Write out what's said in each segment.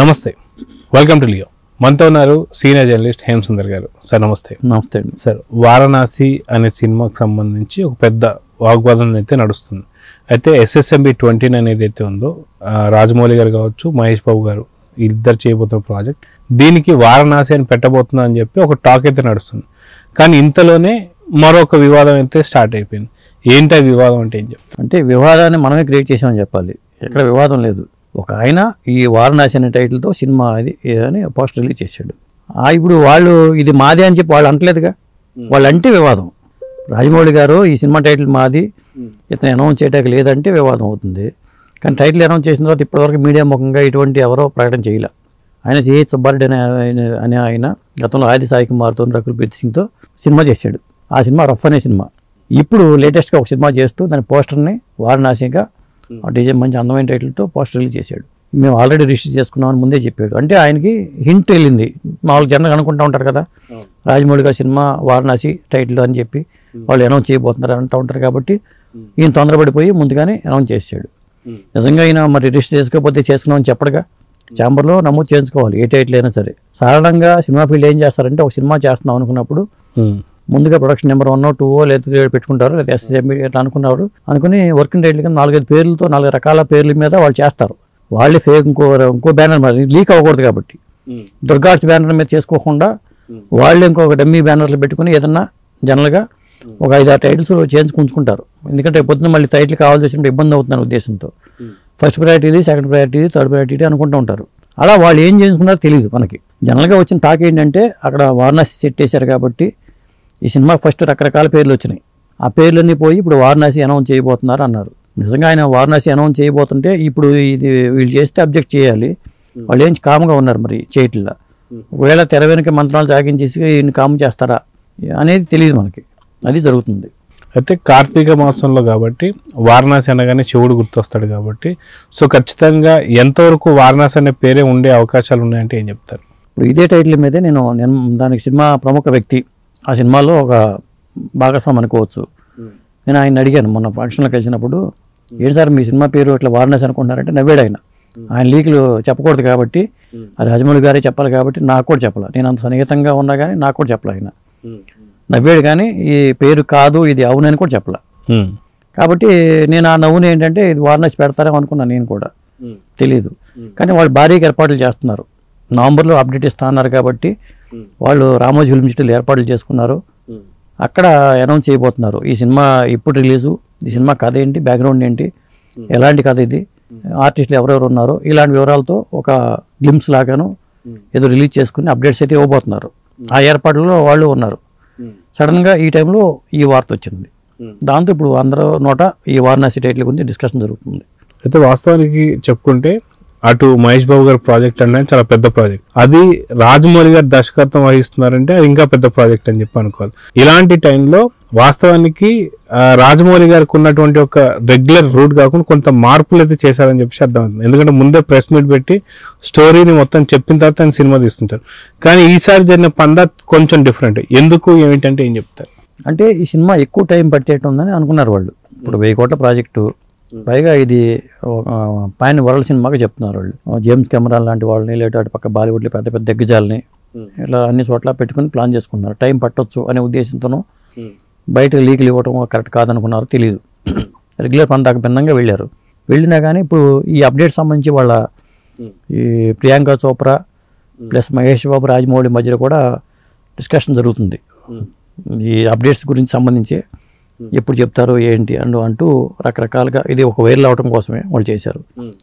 నమస్తే, welcome to Leo. మనతో ఉన్నారు సీనియర్ జర్నలిస్ట్ హేమసుందర్ గారు. సార్ నమస్తే. నమస్తే అండి. సార్, వారణాసి అనే సినిమాకి సంబంధించి ఒక పెద్ద వాగ్వాదం అయితే నడుస్తుంది. అయితే SSMB 29 అనేది అయితే ఉందో, రాజమౌళి గారు కావచ్చు, మహేష్ బాబు గారు ఇద్దరు చేయబోతున్న ప్రాజెక్ట్, దీనికి వారణాసి అని పెట్టబోతున్నా అని చెప్పి ఒక టాక్ అయితే నడుస్తుంది. కానీ ఇంతలోనే మరొక వివాదం అయితే స్టార్ట్ అయిపోయింది. ఏంటి ఆ వివాదం అంటే ఏం చెప్తారు? అంటే వివాదాన్ని మనమే క్రియేట్ చేసామని చెప్పాలి. ఎక్కడ వివాదం లేదు. ఒక ఆయన ఈ వారణాసి అనే టైటిల్తో సినిమా అది అని పోస్టర్ రిలీజ్ చేశాడు. ఇప్పుడు వాళ్ళు ఇది మాదే అని చెప్పి వాళ్ళు అంటలేదుగా. వాళ్ళు అంటే వివాదం. రాజమౌళి గారు ఈ సినిమా టైటిల్ మాది, ఇతను అనౌన్స్ చేయడానికి లేదంటే వివాదం అవుతుంది. కానీ టైటిల్ అనౌన్స్ చేసిన తర్వాత ఇప్పటివరకు మీడియా ముఖంగా ఇటువంటి ఎవరో ప్రకటన చేయలే. ఆయన సిహెచ్ సుబ్బారెడ్డి అనే ఆయన గతంలో ఆది సాయి కుమార్తో, రకుల్ ప్రీత్ సింగ్తో సినిమా చేశాడు. ఆ సినిమా రఫ్ అనే సినిమా. ఇప్పుడు లేటెస్ట్గా ఒక సినిమా చేస్తూ దాని పోస్టర్ని వారణాసిగా డిజైన్ మంచి అందమైన టైటిల్తో పోస్టర్ రిలీజ్ చేశాడు. మేము ఆల్రెడీ రిజిస్టర్ చేసుకున్నామని ముందే చెప్పాడు. అంటే ఆయనకి హింట్ వెళ్ళింది. మామూలు జనరల్గా అనుకుంటూ ఉంటారు కదా, రాజమౌళి గారి సినిమా వారణాసి టైటిల్ అని చెప్పి వాళ్ళు అనౌన్స్ చేయబోతున్నారు అంటూ ఉంటారు. కాబట్టి ఈయన తొందరపడిపోయి ముందుగానే అనౌన్స్ చేశాడు. నిజంగా ఈయన మరి రిజిస్టర్ చేసుకోకపోతే చేసుకున్నామని చెప్పడుగా. ఛాంబర్లో నమోదు చేసుకోవాలి ఏ టైటిల్ అయినా సరే. సాధారణంగా సినిమా ఫీల్డ్ ఏం చేస్తారంటే, ఒక సినిమా చేస్తున్నాం అనుకున్నప్పుడు ముందుగా ప్రొడక్షన్ నెంబర్ 1, 2 లేదా 3 పెట్టుకుంటారు, లేదా SSMB ఇట్లా అనుకుని వర్కింగ్ టైటిల్ కింద 4-5 పేర్లతో 4 రకాల పేర్ల మీద వాళ్ళు చేస్తారు. వాళ్ళే ఫేక్ ఇంకో బ్యానర్ మరి లీక్ అవ్వకూడదు కాబట్టి దుర్గార్ట్స్ బ్యానర్ మీద చేసుకోకుండా వాళ్ళే ఇంకొక డమ్మీ బ్యానర్లు పెట్టుకుని ఏదన్నా జనరల్గా ఒక 5-6 టైటిల్స్ చేయించుకుంటారు. ఎందుకంటే పొద్దున్న మళ్ళీ టైటిల్ కావాల్సి వచ్చినప్పుడు ఇబ్బంది అవుతుందని ఉద్దేశంతో ఫస్ట్ ప్రయారిటీ ఇది, సెకండ్ ప్రయారిటీ ఇది, థర్డ్ ప్రయారిటీ ఇది అనుకుంటూ ఉంటారు. అలా వాళ్ళు ఏం చేయించుకున్నారో తెలియదు మనకి. జనరల్గా వచ్చిన టాక్ ఏంటంటే, అక్కడ వారణాసి సెట్ చేశారు కాబట్టి ఈ సినిమా ఫస్ట్ రకరకాల పేర్లు వచ్చినాయి. ఆ పేర్లన్నీ పోయి ఇప్పుడు వారణాసి అనౌన్స్ చేయబోతున్నారు అన్నారు. నిజంగా ఆయన వారణాసి అనౌన్స్ చేయబోతుంటే ఇప్పుడు ఇది వీళ్ళు చేస్తే అబ్జెక్ట్ చేయాలి. వాళ్ళు ఏం కామ్గా ఉన్నారు మరి చేయట్లా. ఒకవేళ తెర వెనుక మంత్రాలు సాగించేసి ఈయన కామ్ చేస్తారా అనేది తెలియదు మనకి. అది జరుగుతుంది. అయితే కార్తీక మాసంలో కాబట్టి వారణాసి అనగానే శివుడు గుర్తొస్తాడు కాబట్టి, సో ఖచ్చితంగా ఎంతవరకు వారణాసి అనే పేరే ఉండే అవకాశాలు ఉన్నాయంటే ఏం చెప్తారు? ఇప్పుడు ఇదే టైటిల్ మీదే నేను దానికి సినిమా ప్రముఖ వ్యక్తి, ఆ సినిమాలో ఒక భాగస్వామి అనుకోవచ్చు. నేను ఆయన అడిగాను మొన్న ఫంక్షన్లోకి కలిసినప్పుడు, ఏంటి సార్ మీ సినిమా పేరు ఇట్లా వారణాసి అనుకుంటున్నారంటే నవ్వాడు ఆయన. ఆయన లీకులు చెప్పకూడదు కాబట్టి, అది రాజమౌళి గారే చెప్పాలి కాబట్టి నాకు కూడా చెప్పాలి. నేను అంత సన్నిహితంగా ఉన్నా కానీ నాకు కూడా చెప్పాలి. ఆయన నవ్వాడు కానీ ఈ పేరు కాదు ఇది అవునని కూడా చెప్పాల. కాబట్టి నేను ఆ నవ్వుని ఏంటంటే ఇది వారణాసి పెడతారేమో అనుకున్నాను నేను కూడా, తెలియదు. కానీ వాళ్ళు భారీగా ఏర్పాట్లు చేస్తున్నారు. నవంబర్లో అప్డేట్ ఇస్తా అన్నారు కాబట్టి వాళ్ళు రామోజీ ఫిల్మ్ సిటీలో ఏర్పాట్లు చేసుకున్నారు. అక్కడ అనౌన్స్ చేయబోతున్నారు ఈ సినిమా ఇప్పుడు రిలీజు, ఈ సినిమా కథ ఏంటి, బ్యాక్గ్రౌండ్ ఏంటి, ఎలాంటి కథ ఇది, ఆర్టిస్టులు ఎవరెవరు ఉన్నారు, ఇలాంటి వివరాలతో ఒక గ్లిమ్స్ లాగాను ఏదో రిలీజ్ చేసుకుని అప్డేట్స్ అయితే ఇవ్వబోతున్నారు. ఆ ఏర్పాట్లలో వాళ్ళు ఉన్నారు. సడన్గా ఈ టైంలో ఈ వార్త వచ్చింది. దాంతో ఇప్పుడు అందరూ నోట ఈ వారణాసి టైటిల్ గురించి డిస్కషన్ జరుగుతుంది. అయితే వాస్తవానికి చెప్పుకుంటే అటు మహేష్ బాబు గారి ప్రాజెక్ట్ అనేది చాలా పెద్ద ప్రాజెక్ట్, అది రాజమౌళి గారు దర్శకత్వం వహిస్తున్నారంటే అది ఇంకా పెద్ద ప్రాజెక్ట్ అని చెప్పి అనుకోవాలి. ఇలాంటి టైంలో వాస్తవానికి రాజమౌళి గారికి ఉన్నటువంటి ఒక రెగ్యులర్ రూట్ కాకుండా కొంత మార్పులు అయితే చేశారని చెప్పి అర్థమవుతుంది. ఎందుకంటే ముందే ప్రెస్ మీట్ పెట్టి స్టోరీని మొత్తం చెప్పిన తర్వాత ఆయన సినిమా తీస్తుంటారు. కానీ ఈసారి జరిగిన పందా కొంచెం డిఫరెంట్. ఎందుకు ఏమిటంటే ఏం చెప్తారు? అంటే ఈ సినిమా ఎక్కువ టైం పట్టేటుందని అనుకున్నారు వాళ్ళు. ఇప్పుడు 1000 కోట్ల ప్రాజెక్టు, పైగా ఇది పైన వరల్డ్ సినిమాగా చెప్తున్నారు వాళ్ళు. జేమ్స్ కెమెరాన్ లాంటి వాళ్ళని, లేదా అటు పక్క బాలీవుడ్లో పెద్ద పెద్ద దిగ్గజాలని ఇట్లా అన్ని చోట్ల పెట్టుకుని ప్లాన్ చేసుకున్నారు. టైం పట్టొచ్చు అనే ఉద్దేశంతోనూ బయటకు లీకులు ఇవ్వటం కరెక్ట్ కాదనుకున్నారు, తెలియదు. రెగ్యులర్ పందాకు భిన్నంగా వెళ్ళారు. వెళ్ళినా కానీ ఇప్పుడు ఈ అప్డేట్ సంబంధించి వాళ్ళ ఈ ప్రియాంక చోప్రా ప్లస్ మహేష్ బాబు, రాజమౌళి మధ్యలో కూడా డిస్కషన్ జరుగుతుంది. ఈ అప్డేట్స్ గురించి సంబంధించి ఎప్పుడు చెప్తారు ఏంటి అంటూ రకరకాలుగా ఇది ఒక వైరల్ అవడం కోసమే వాళ్ళు చేశారు.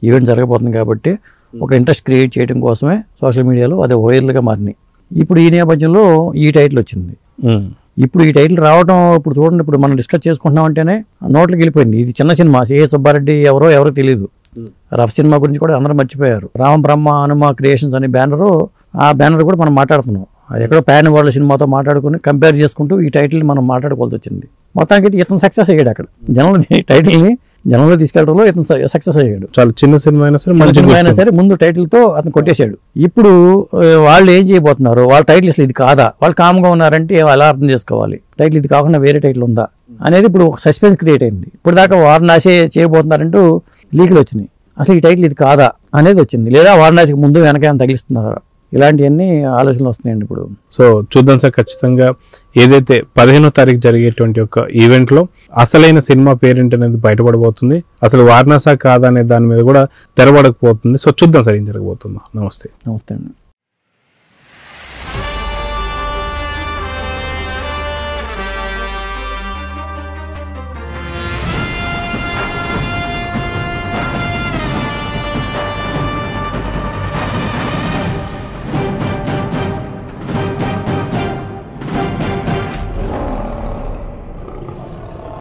ఈవెంట్ జరగబోతుంది కాబట్టి ఒక ఇంట్రెస్ట్ క్రియేట్ చేయడం కోసమే సోషల్ మీడియాలో అది వైరల్గా మారినాయి. ఇప్పుడు ఈ నేపథ్యంలో ఈ టైటిల్ వచ్చింది. ఇప్పుడు ఈ టైటిల్ రావడం ఇప్పుడు చూడండి, ఇప్పుడు మనం డిస్కస్ చేసుకుంటున్నాం అంటేనే నోట్లోకి వెళ్ళిపోయింది. ఇది చిన్న సినిమా, సిహెచ్ సుబ్బారెడ్డి ఎవరో తెలియదు. రఫ్ సినిమా గురించి కూడా అందరూ మర్చిపోయారు. రామ బ్రహ్మ హనుమ క్రియేషన్స్ అనే బ్యానరు, ఆ బ్యానర్ కూడా మనం మాట్లాడుతున్నాం. అది ఎక్కడో ప్యాన్ వరల్డ్ సినిమాతో మాట్లాడుకుని కంపేర్ చేసుకుంటూ ఈ టైటిల్ని మనం మాట్లాడుకోవాల్సి వచ్చింది. మొత్తానికి ఇతను సక్సెస్ అయ్యాడు. అక్కడ టైటిల్ని జనంలో తీసుకెళ్ళడంలో ఇతను సక్సెస్ అయ్యాడు. చాలా చిన్న సినిమా అయినా సరే ముందు టైటిల్తో అతను కొట్టేశాడు. ఇప్పుడు వాళ్ళు ఏం చేయబోతున్నారు, వాళ్ళ టైటిల్ అసలు ఇది కాదా, వాళ్ళు కామ్గా ఉన్నారంటే ఎలా అర్థం చేసుకోవాలి, టైటిల్ ఇది కాకుండా వేరే టైటిల్ ఉందా అనేది ఇప్పుడు ఒక సస్పెన్స్ క్రియేట్ అయింది. ఇప్పుడు దాకా వారణాసి చేయబోతున్నారంటూ లీకులు వచ్చినాయి. అసలు ఈ టైటిల్ ఇది కాదా అనేది వచ్చింది, లేదా వారణాసికి ముందు వెనక ఏమైనా తగిలిస్తున్నారా, ఇలాంటివన్నీ ఆలోచనలు వస్తున్నాయండి ఇప్పుడు. సో చూద్దాం సార్, ఖచ్చితంగా ఏదైతే 15వ తారీఖు జరిగేటువంటి ఒక ఈవెంట్లో అసలైన సినిమా పేరెంట్ అనేది బయటపడబోతుంది, అసలు వారణాసా కాదా అనే దాని మీద కూడా తెరబడకపోతుంది. సో చూద్దాం సార్ ఏం జరగబోతుందో. నమస్తే. నమస్తే అండి.